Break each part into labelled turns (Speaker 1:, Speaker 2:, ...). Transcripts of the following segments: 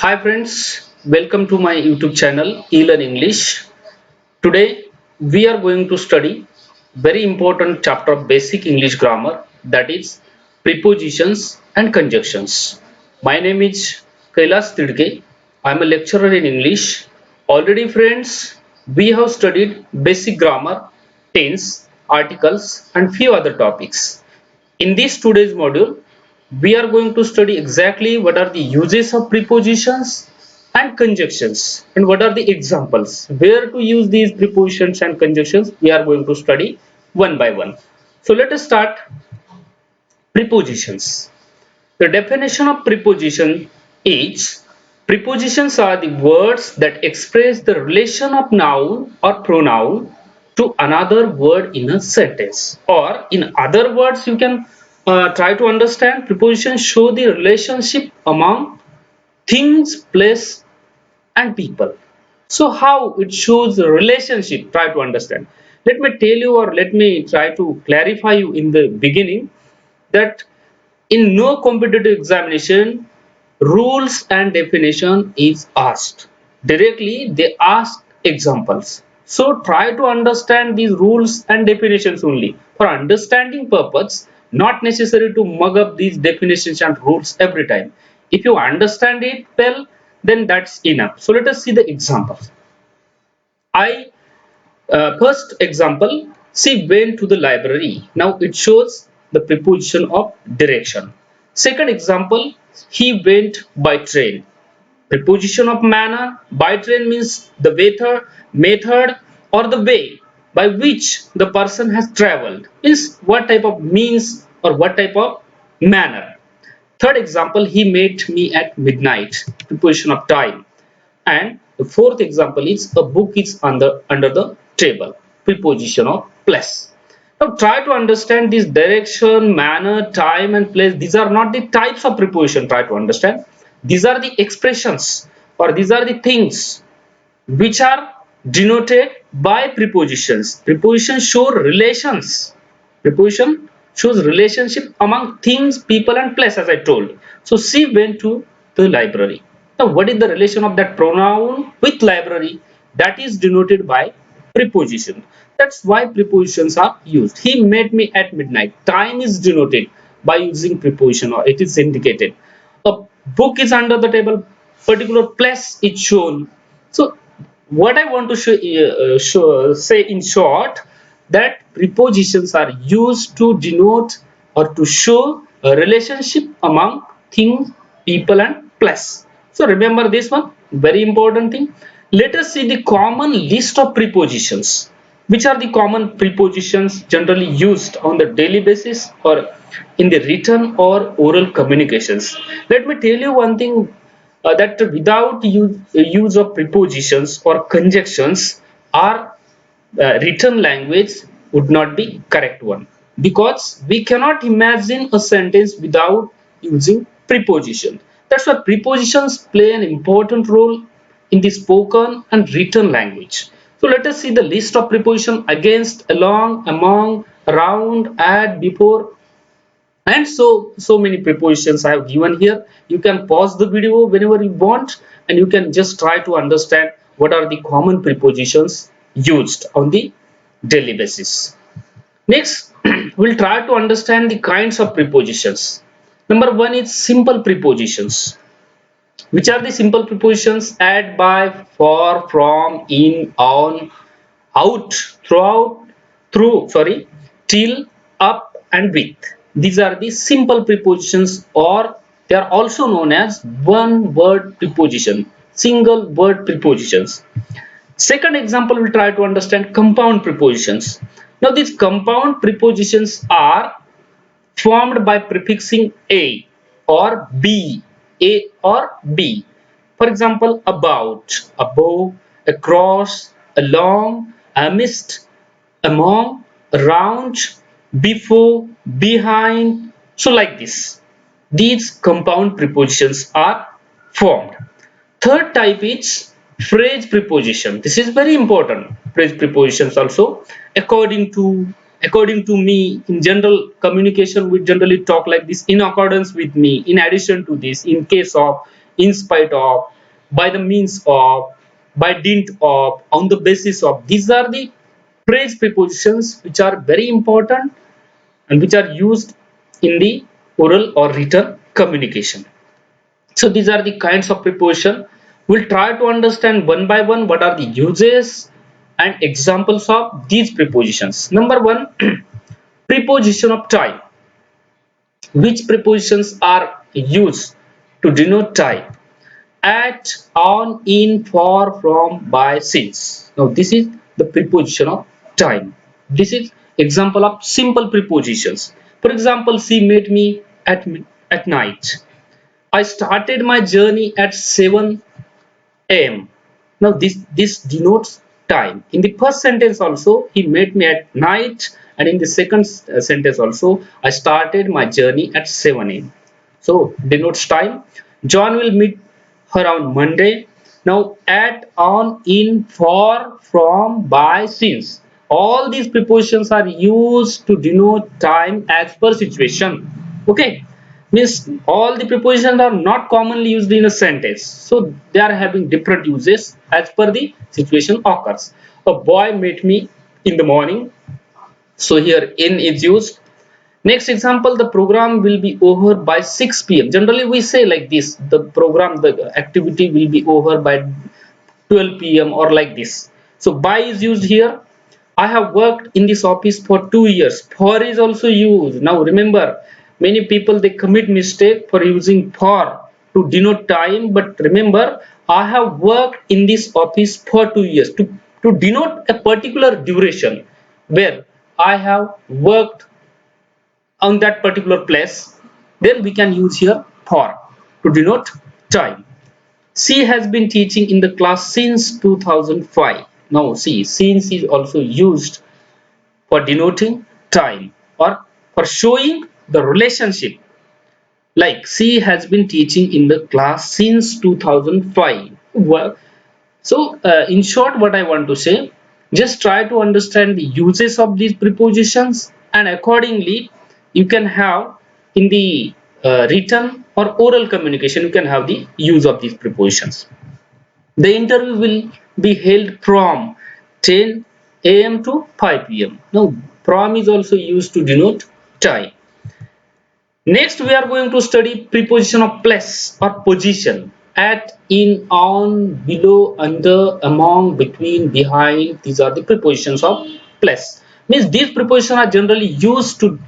Speaker 1: Hi friends, welcome to my YouTube channel eLearn English. Today we are going to study very important chapter of basic English grammar, that is prepositions and conjunctions. My name is Kailas Tidke. I am a lecturer in English. Already friends, we have studied basic grammar, tense, articles and few other topics. In this today's module, we are going to study exactly what are the uses of prepositions and conjunctions and what are the examples. Where to use these prepositions and conjunctions, we are going to study one by one. So let us start prepositions. The definition of preposition is prepositions are the words that express the relation of noun or pronoun to another word in a sentence. Or in other words, you can try to understand prepositions show the relationship among things, place and people. So how it shows the relationship, try to understand. Let me tell you or let me try to clarify you in the beginning that in no competitive examination, rules and definition is asked. Directly, they ask examples. So try to understand these rules and definitions only. For understanding purpose, not necessary to mug up these definitions and rules every time. If you understand it well, then that's enough. So let us see the examples. I First example, she went to the library. Now it shows the preposition of direction. Second example, he went by train. Preposition of manner, by train means the method or the way by which the person has traveled. Means what type of means or what type of manner. Third example, he met me at midnight. Preposition of time. And the fourth example is a book is under the table. Preposition of place. Now try to understand this direction, manner, time and place. These are not the types of preposition. Try to understand. These are the expressions or these are the things which are denoted by prepositions. Prepositions show relations. Preposition shows relationship among things, people and place, as I told. So she went to the library. Now what is the relation of that pronoun with library? That is denoted by preposition. That's why prepositions are used. He met me at midnight. Time is denoted by using preposition or it is indicated. A book is under the table. Particular place is shown. So what I want to say in short, that prepositions are used to denote or to show a relationship among things, people and place. So remember this one, very important thing. Let us see the common list of prepositions. Which are the common prepositions generally used on the daily basis or in the written or oral communications? Let me tell you one thing, that without use of prepositions or conjunctions, our written language would not be correct one, because we cannot imagine a sentence without using preposition. That's why prepositions play an important role in the spoken and written language. So let us see the list of preposition: against, along, among, around, at, before, and so many prepositions I have given here. You can pause the video whenever you want and you can just try to understand what are the common prepositions used on the daily basis. Next, we'll try to understand the kinds of prepositions. Number one is simple prepositions. Which are the simple prepositions? At, by, for, from, in, on, out, throughout, through, sorry, till, up and with. These are the simple prepositions, or they are also known as one word preposition, single word prepositions. Second example, we'll try to understand compound prepositions. Now these compound prepositions are formed by prefixing a or b. For example, about, above, across, along, amidst, among, around, before, behind. So like this, these compound prepositions are formed. Third type is phrase preposition. This is very important. Phrase prepositions also. According to, according to me, in general communication we generally talk like this: in accordance with me, in addition to this, in case of, in spite of, by the means of, by dint of, on the basis of. These are the phrase prepositions which are very important and which are used in the oral or written communication. So these are the kinds of preposition. We'll try to understand one by one what are the uses and examples of these prepositions. Number one, preposition of time. Which prepositions are used to denote time? At, on, in, for, from, by, since. Now this is the preposition of time. This is example of simple prepositions. For example, she met me at night. I started my journey at 7 a.m. Now this denotes time. In the first sentence also, he met me at night, and in the second sentence also, I started my journey at 7 a.m. So denotes time. John will meet her on Monday. Now at, on, in, for, from, by, since. All these prepositions are used to denote time as per situation. Okay, means all the prepositions are not commonly used in a sentence, so they are having different uses as per the situation occurs. A boy met me in the morning, so here in is used. Next example, the program will be over by 6 p.m. Generally we say like this, the program, the activity will be over by 12 p.m. or like this. So by is used here. I have worked in this office for 2 years. For is also used. Now remember, many people they commit mistake for using for to denote time, but remember, I have worked in this office for 2 years to denote a particular duration where I have worked on that particular place. Then we can use here for to denote time. She has been teaching in the class since 2005. Now see, since is also used for denoting time or for showing the relationship. Like she has been teaching in the class since 2005. Well, so in short, what I want to say, just try to understand the uses of these prepositions, and accordingly you can have in the written or oral communication, you can have the use of these prepositions. The interview will be held from 10 a.m. to 5 p.m. Now, from is also used to denote time. Next, we are going to study preposition of place or position. At, in, on, below, under, among, between, behind. These are the prepositions of place. Means these prepositions are generally used to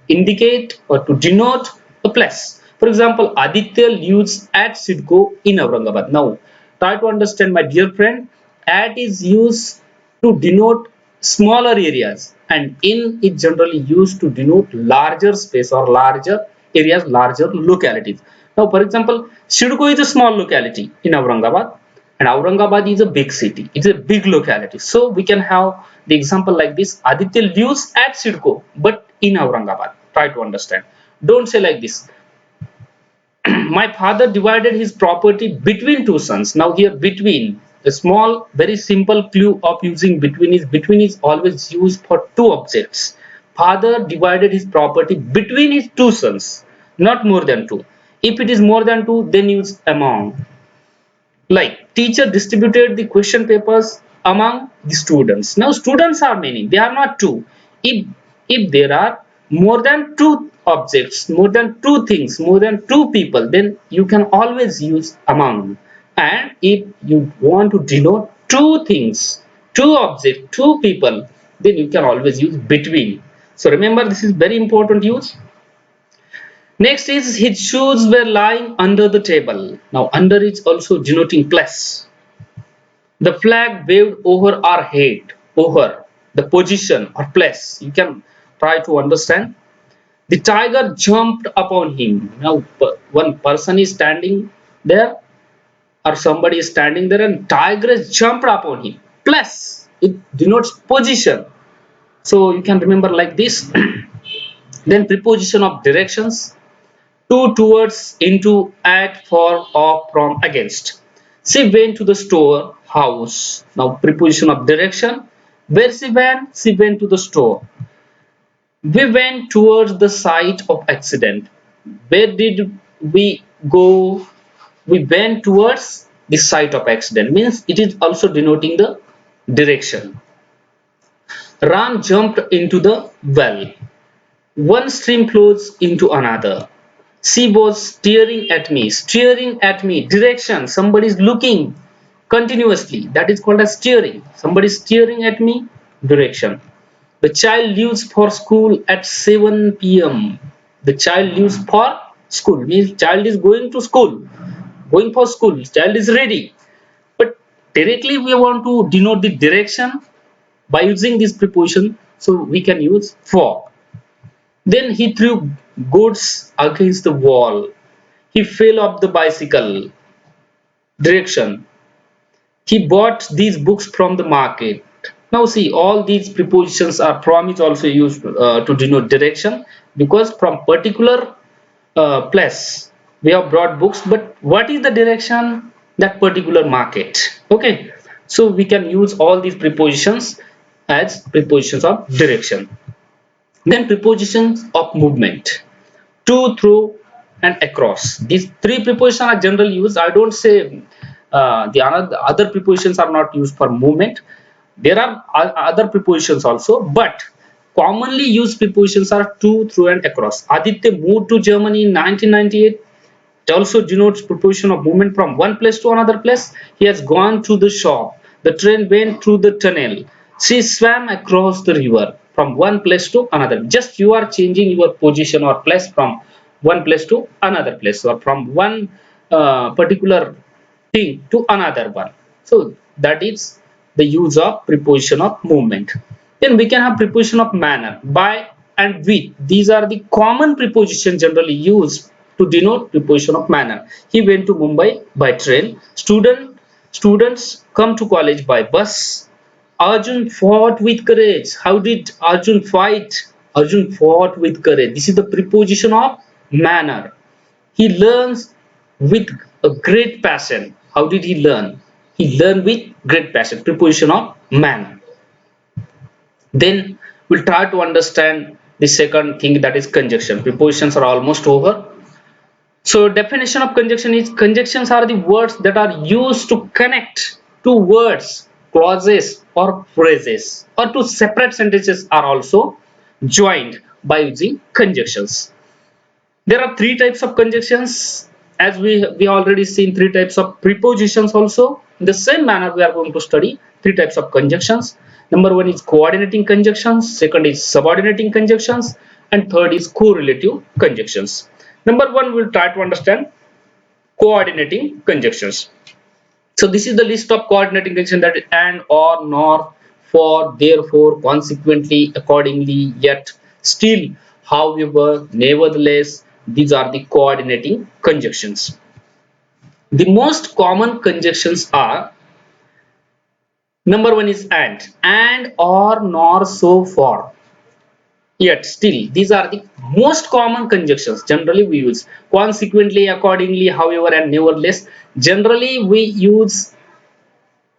Speaker 1: indicate or to denote a place. For example, Aditya lives at Sidco in Aurangabad. Now, try to understand, my dear friend. At is used to denote smaller areas, and in is generally used to denote larger space or larger areas, larger localities. Now, for example, Sidco is a small locality in Aurangabad, and Aurangabad is a big city. It's a big locality. So we can have the example like this: Aditya lives at Sidco, but in Aurangabad. Try to understand. Don't say like this. My father divided his property between two sons. Now here between, a small very simple clue of using between is always used for two objects. Father divided his property between his two sons, not more than two. If it is more than two, then use among. Like teacher distributed the question papers among the students. Now students are many, they are not two. If there are more than two objects, more than two things, more than two people, then you can always use among. And if you want to denote two things, two objects, two people, then you can always use between. So remember, this is very important use. Next is his shoes were lying under the table. Now under is also denoting place. The flag waved over our head. Over the position or place. You can try to understand. The tiger jumped upon him. Now one person is standing there or somebody is standing there and tiger has jumped upon him. Place, it denotes position. So you can remember like this. Then preposition of directions. To, towards, into, at, for, of, from, against. She went to the store house. Now preposition of direction. Where she went to the store. We went towards the site of accident. Where did we go? we went towards the site of accident, means it is also denoting the direction. Ram jumped into the well. One stream flows into another. She was staring at me, direction. Somebody is looking continuously. That is called as steering. Somebody is staring at me, direction. The child leaves for school at 7 p.m. The child leaves for school, means child is going to school, going for school. Child is ready. But directly we want to denote the direction by using this preposition. So we can use for. Then he threw goods against the wall. He fell off the bicycle. Direction. He bought these books from the market. Now see, all these prepositions are from is also used to denote direction, because from particular place we have brought books, but what is the direction? That particular market. Okay, so we can use all these prepositions as prepositions of direction. Then prepositions of movement: to, through, and across. These three prepositions are generally used. I don't say the other prepositions are not used for movement. There are other prepositions also, but commonly used prepositions are to, through, and across. Aditya moved to Germany in 1998. It also denotes preposition of movement from one place to another place. He has gone to the shop. The train went through the tunnel. She swam across the river from one place to another. Just you are changing your position or place from one place to another place, or from one particular thing to another one. So that is the use of preposition of movement. Then we can have preposition of manner: by and with. These are the common prepositions generally used to denote preposition of manner. He went to Mumbai by train. Students come to college by bus. Arjun fought with courage. How did Arjun fight? Arjun fought with courage. This is the preposition of manner. He learns with a great passion. How did he learn? He learned with great passion. Preposition of manner. Then we'll try to understand the second thing, that is conjunction. Prepositions are almost over. So definition of conjunction is: conjunctions are the words that are used to connect two words, clauses, or phrases, or to separate sentences are also joined by using conjunctions. There are three types of conjunctions, as we already seen three types of prepositions also. In the same manner we are going to study three types of conjunctions. Number one is coordinating conjunctions, second is subordinating conjunctions, and third is correlative conjunctions. Number one, we'll try to understand coordinating conjunctions. So this is the list of coordinating conjunctions, that is and, or, nor, for, therefore, consequently, accordingly, yet, still, however, nevertheless. These are the coordinating conjunctions. The most common conjunctions are: number one is and, or, nor, so, for, yet, still. These are the most common conjunctions generally we use. Consequently, accordingly, however, and nevertheless, generally we use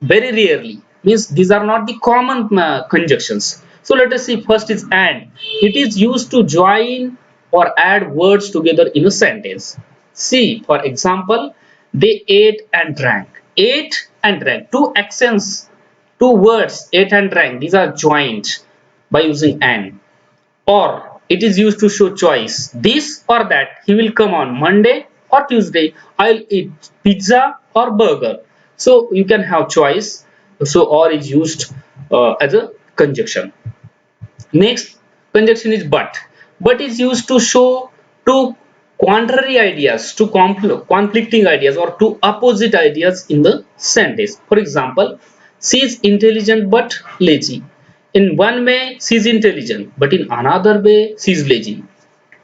Speaker 1: very rarely, means these are not the common conjunctions. So let us see. First is and. It is used to join or add words together in a sentence. See, for example, they ate and drank. Ate and drank, two accents, two words, ate and drank, these are joined by using and. Or it is used to show choice: this or that. He will come on Monday or Tuesday. I'll eat pizza or burger. So you can have choice. So or is used as a conjunction. Next conjunction is but. But is used to show two contrary ideas, two conflicting ideas, or two opposite ideas in the sentence. For example, she is intelligent but lazy. In one way she is intelligent, but in another way she is lazy.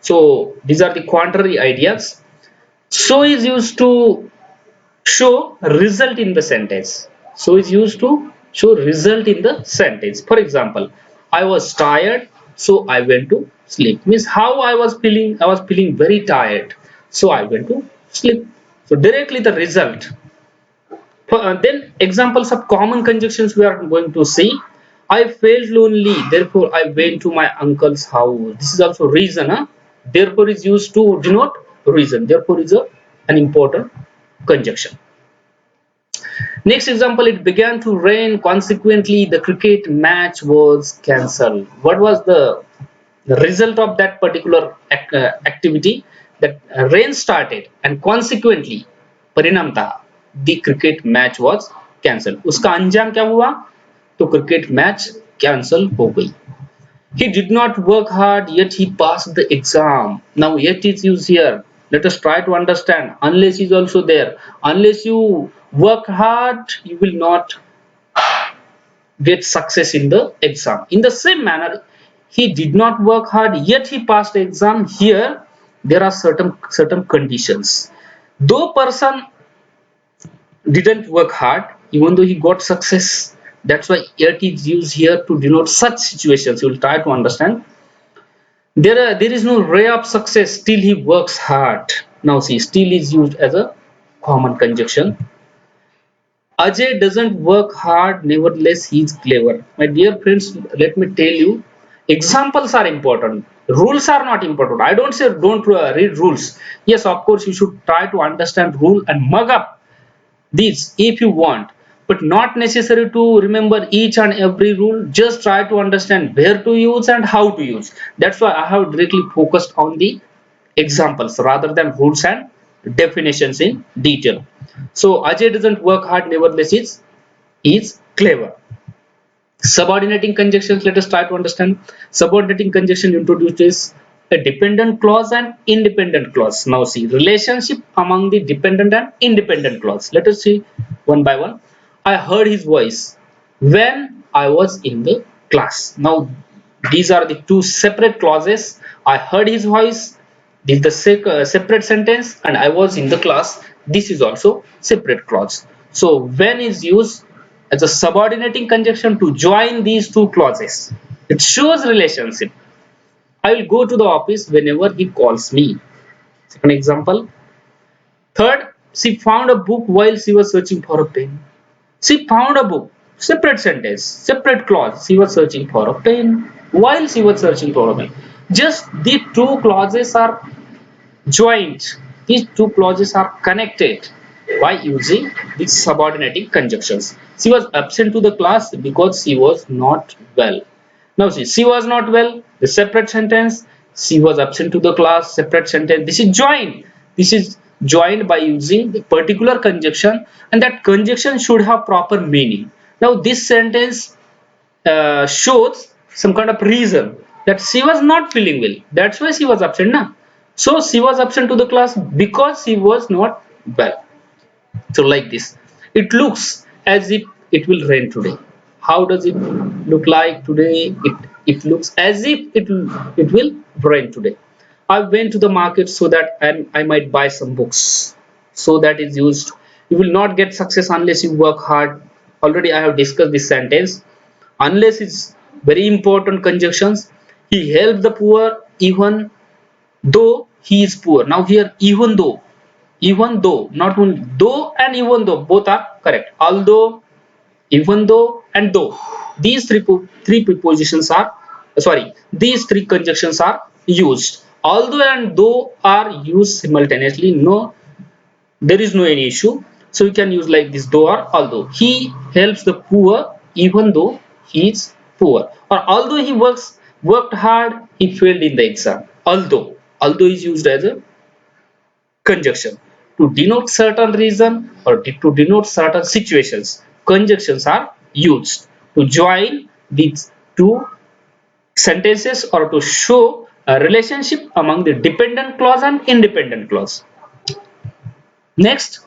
Speaker 1: So these are the contrary ideas. So is used to show result in the sentence. So is used to show result in the sentence. For example, I was tired, so I went to sleep. Means how I was feeling. I was feeling very tired, so I went to sleep. So directly the result. Then examples of common conjunctions we are going to see. I felt lonely, therefore I went to my uncle's house. This is also reason. Therefore is used to denote reason. Therefore is an important conjunction. Next example, it began to rain. Consequently, the cricket match was cancelled. What was the result of that particular activity? That rain started and consequently परिणाम था the cricket match was cancelled. उसका अंजाम क्या हुआ? तो cricket match cancel हो गई. He did not work hard, yet he passed the exam. Now, yet is used here. Let us try to understand. Unless is also there. Unless you work hard, you will not get success in the exam. In the same manner, he did not work hard, yet he passed the exam. Here, there are certain conditions. Though person didn't work hard, even though he got success, that's why yet is used here to denote such situations. You will try to understand. There is no ray of success till he works hard. Now see, still is used as a common conjunction. Ajay doesn't work hard, nevertheless he is clever. My dear friends, let me tell you, examples are important. Rules are not important. I don't say don't read rules. Yes, of course, you should try to understand rule and mug up these if you want, but not necessary to remember each and every rule. Just try to understand where to use and how to use. That's why I have directly focused on the examples rather than rules and definitions in detail. So Ajay doesn't work hard, nevertheless is clever. Subordinating conjunctions, let us try to understand. Subordinating conjunction introduces a dependent clause and independent clause. Now see, relationship among the dependent and independent clause. Let us see one by one. I heard his voice when I was in the class. Now these are the two separate clauses. I heard his voice, this is the separate sentence, and I was in the class, this is also separate clause. So when is used as a subordinating conjunction to join these two clauses. It shows relationship. I will go to the office whenever he calls me. Second example. Third, she found a book while she was searching for a pen. She found a book. Separate sentence, separate clause. She was searching for a pen while she was searching for a pen. Just the two clauses are joined. These two clauses are connected by using these subordinating conjunctions. She was absent to the class because she was not well. Now see, she was not well, the separate sentence. She was absent to the class, separate sentence. This is joined. This is joined by using the particular conjunction, and that conjunction should have proper meaning. Now this sentence shows some kind of reason that she was not feeling well. That's why she was absent. Na? So she was absent to the class because she was not well. So like this, it looks as if it will rain today. How does it look like today? It looks as if it will rain today. I went to the market so that I might buy some books. So that is used. You will not get success unless you work hard. Already I have discussed this sentence. Unless it's very important conjunctions. He helped the poor even though he is poor. Now here even though, not only though and even though, both are correct. Although, even though, and though, these three prepositions are these three conjunctions are used. Although and though are used simultaneously. No, there is no any issue. So you can use like this, though or although. He helps the poor even though he is poor, or although he worked hard, he failed in the exam. Although is used as a conjunction to denote certain reason or to denote certain situations. Conjunctions are used to join these two sentences or to show a relationship among the dependent clause and independent clause. Next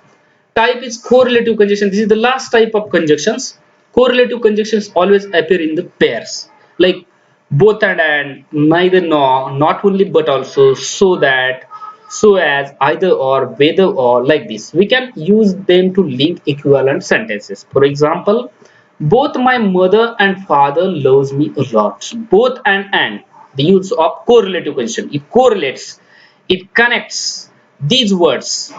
Speaker 1: type is correlative conjunction. This is the last type of conjunctions. Correlative conjunctions always appear in the pairs, like both and neither nor, not only but also, so that, so as, either or, whether or, like this. We can use them to link equivalent sentences. For example, both my mother and father loves me a lot. Both and the use of correlative conjunction. It correlates, it connects these words.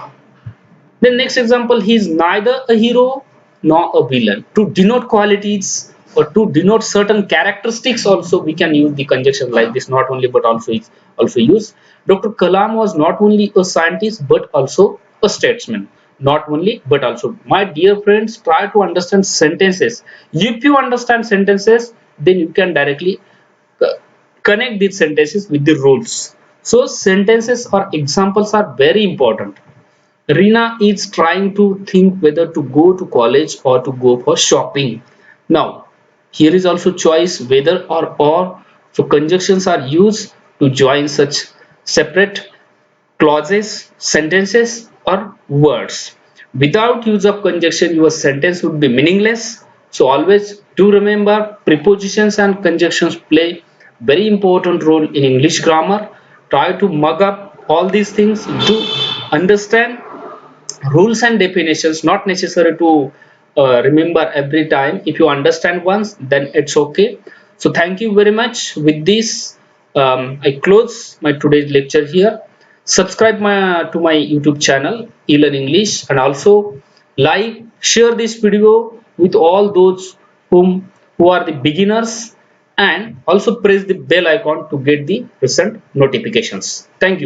Speaker 1: The next example, he is neither a hero nor a villain. To denote qualities or to denote certain characteristics also we can use the conjunction like this, not only but also is also used. Dr. Kalam was not only a scientist but also a statesman. not only but also. My dear friends, try to understand sentences. If you understand sentences, then you can directly uh, connect these sentences with the rules. So sentences or examples are very important. Rina is trying to think whether to go to college or to go for shopping. Now, here is also choice whether or. So conjunctions are used to join such separate clauses, sentences, or words. Without use of conjunction, your sentence would be meaningless. So always do remember prepositions and conjunctions play very important role in English grammar. Try to mug up all these things. Do understand rules and definitions, not necessary to remember every time. If you understand once, then it's okay. So thank you very much. With this, I close my today's lecture here. Subscribe to my YouTube channel eLearn English, and also like, share this video with all those who are the beginners, and also press the bell icon to get the recent notifications. Thank you.